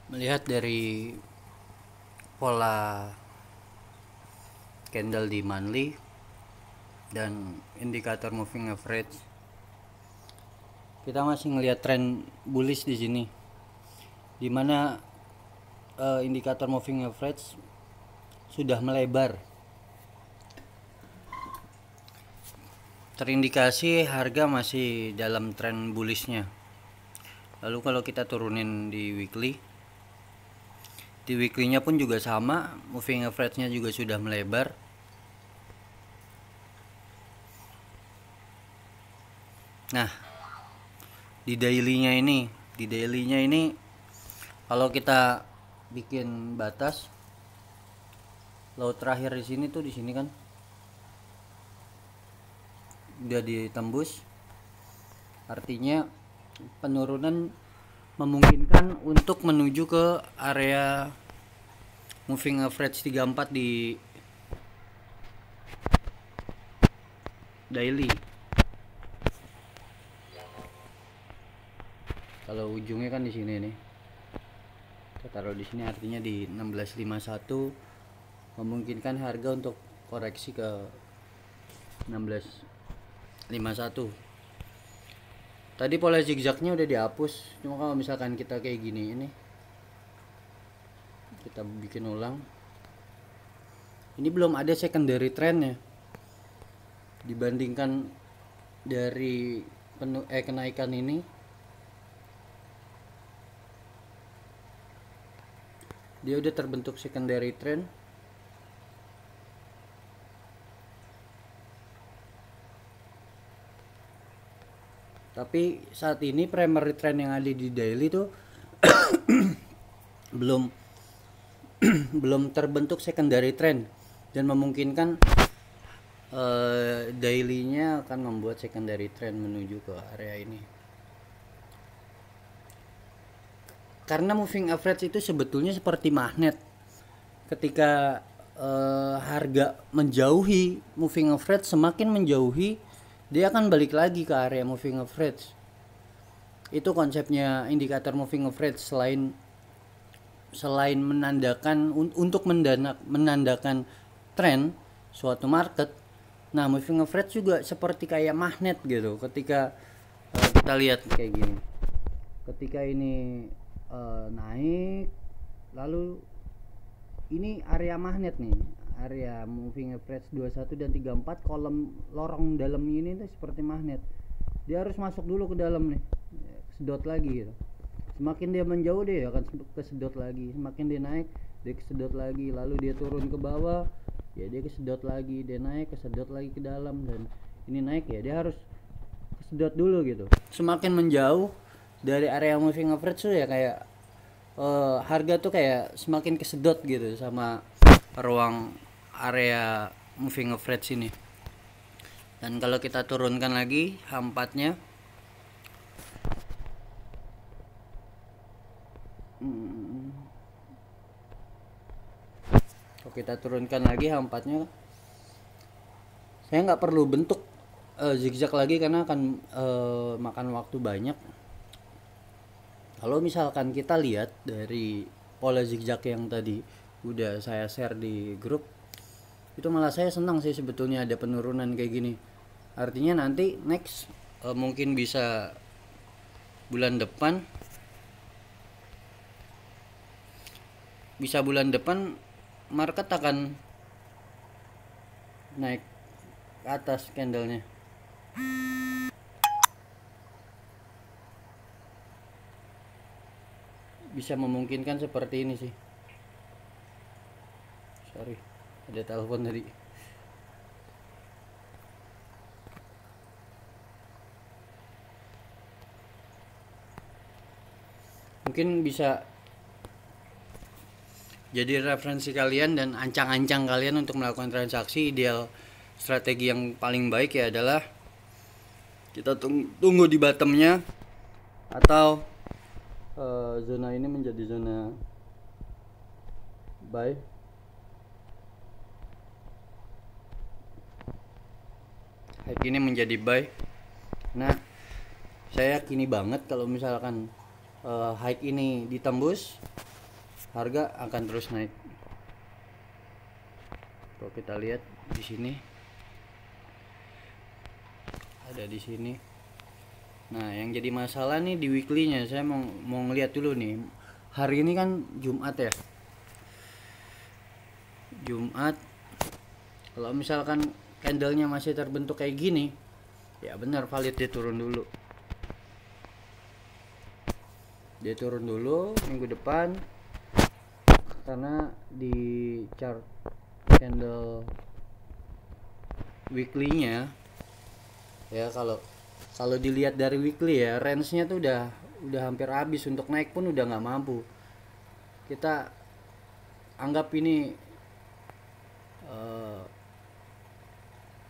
Melihat dari pola candle di monthly dan indikator moving average, kita masih ngelihat tren bullish di sini, dimana indikator moving average sudah melebar, terindikasi harga masih dalam tren bullishnya. Lalu kalau kita turunin di weekly-nya pun juga sama, moving average-nya juga sudah melebar. Nah, di daily-nya ini kalau kita bikin batas low terakhir di sini tuh, di sini kan udah ditembus, artinya penurunan memungkinkan untuk menuju ke area moving average 34 di daily. Kalau ujungnya kan di sini nih, kita taruh di sini, artinya di 1651 memungkinkan harga untuk koreksi ke 1651. Tadi pola zigzagnya udah dihapus, cuma kalau misalkan kita kayak gini, ini kita bikin ulang, ini belum ada secondary trendnya dibandingkan dari kenaikan ini. Dia udah terbentuk secondary trend, tapi saat ini primary trend yang ada di daily tuh belum belum terbentuk secondary trend, dan memungkinkan daily-nya akan membuat secondary trend menuju ke area ini. Karena moving average itu sebetulnya seperti magnet. Ketika harga menjauhi moving average, semakin menjauhi, dia akan balik lagi ke area moving average. Itu konsepnya indikator moving average. Selain menandakan untuk menandakan tren suatu market, nah moving average juga seperti kayak magnet gitu. Ketika kita lihat kayak gini, ketika ini naik, lalu ini area magnet nih, area moving average 21 dan 34, kolom lorong dalam ini tuh seperti magnet. Dia harus masuk dulu ke dalam nih, sedot lagi gitu. Semakin dia menjauh, dia akan kesedot lagi. Semakin dia naik, dia kesedot lagi. Lalu dia turun ke bawah, ya dia kesedot lagi. Dia naik, kesedot lagi ke dalam. Dan ini naik, ya dia harus kesedot dulu gitu. Semakin menjauh dari area moving average tuh ya kayak harga tuh kayak semakin kesedot gitu sama ruang area moving average ini. Dan kalau kita turunkan lagi H4-nya, kalau kita turunkan lagi H4-nya, saya nggak perlu bentuk zigzag lagi karena akan makan waktu banyak. Kalau misalkan kita lihat dari pola zigzag yang tadi udah saya share di grup, itu malah saya senang sih sebetulnya ada penurunan kayak gini. Artinya nanti next mungkin bisa bulan depan, market akan naik ke atas candlenya. Bisa memungkinkan seperti ini sih. Sorry, ada telepon tadi. Mungkin bisa jadi referensi kalian dan ancang-ancang kalian untuk melakukan transaksi. Ideal strategi yang paling baik ya adalah kita tunggu di bottomnya, atau zona ini menjadi zona buy. High ini menjadi buy. Nah, saya yakini banget kalau misalkan high ini ditembus, harga akan terus naik. Kalau kita lihat di sini, ada di sini. Nah, yang jadi masalah nih di weekly-nya, saya mau ngeliat dulu nih. Hari ini kan Jumat ya. Jumat. Kalau misalkan candlenya masih terbentuk kayak gini, ya benar valid dia turun dulu. Dia turun dulu minggu depan, karena di chart candle weekly-nya ya, kalau dilihat dari weekly ya, range-nya tuh udah hampir habis, untuk naik pun udah nggak mampu. Kita anggap ini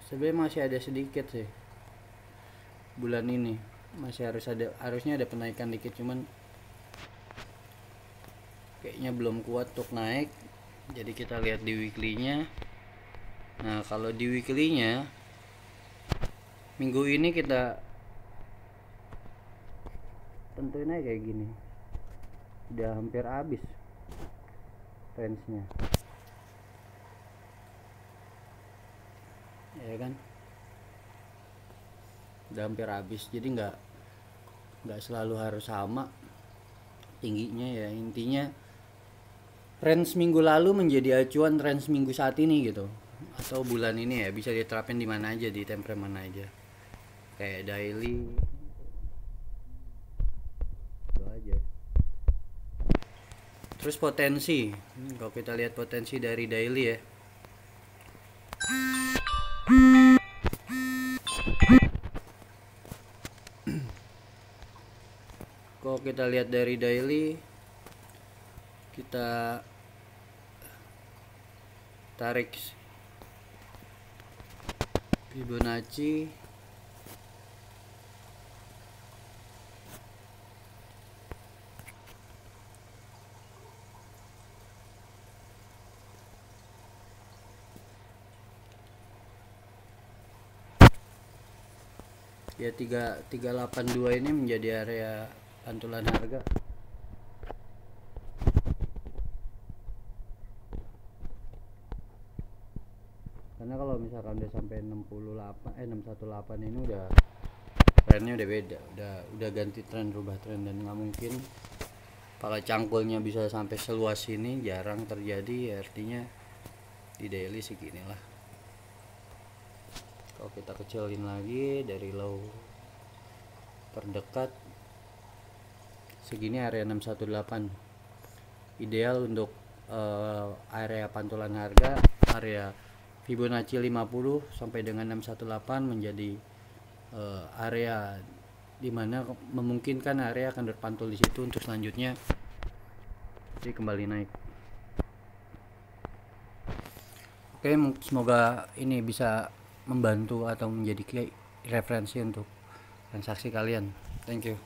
sebenarnya masih ada sedikit sih bulan ini, harusnya ada penaikan dikit, cuman kayaknya belum kuat untuk naik. Jadi kita lihat di weekly-nya. Nah, kalau di weekly-nya minggu ini kita tentuin aja kayak gini, udah hampir habis range-nya, ya kan, udah hampir habis. Jadi nggak selalu harus sama tingginya ya. Intinya range minggu lalu menjadi acuan range minggu saat ini gitu, atau bulan ini ya, bisa diterapin di mana aja, di time frame mana aja, kayak daily itu aja. Terus potensi, kalau kita lihat potensi dari daily ya, kalau kita lihat dari daily, kita tarik Fibonacci ya, 382 ini menjadi area pantulan harga. Karena kalau misalkan udah sampai 618 ini udah trennya udah beda, udah ganti tren, rubah tren, dan nggak mungkin kalau cangkulnya bisa sampai seluas ini, jarang terjadi ya. Artinya di daily segini lah. Kalau kita kecilin lagi dari low terdekat segini, area 618 ideal untuk area pantulan harga. Area Fibonacci 50 sampai dengan 618 menjadi area dimana memungkinkan area akan berpantul di situ untuk selanjutnya jadi kembali naik. Oke, semoga ini bisa membantu atau menjadi referensi untuk transaksi kalian. Thank you.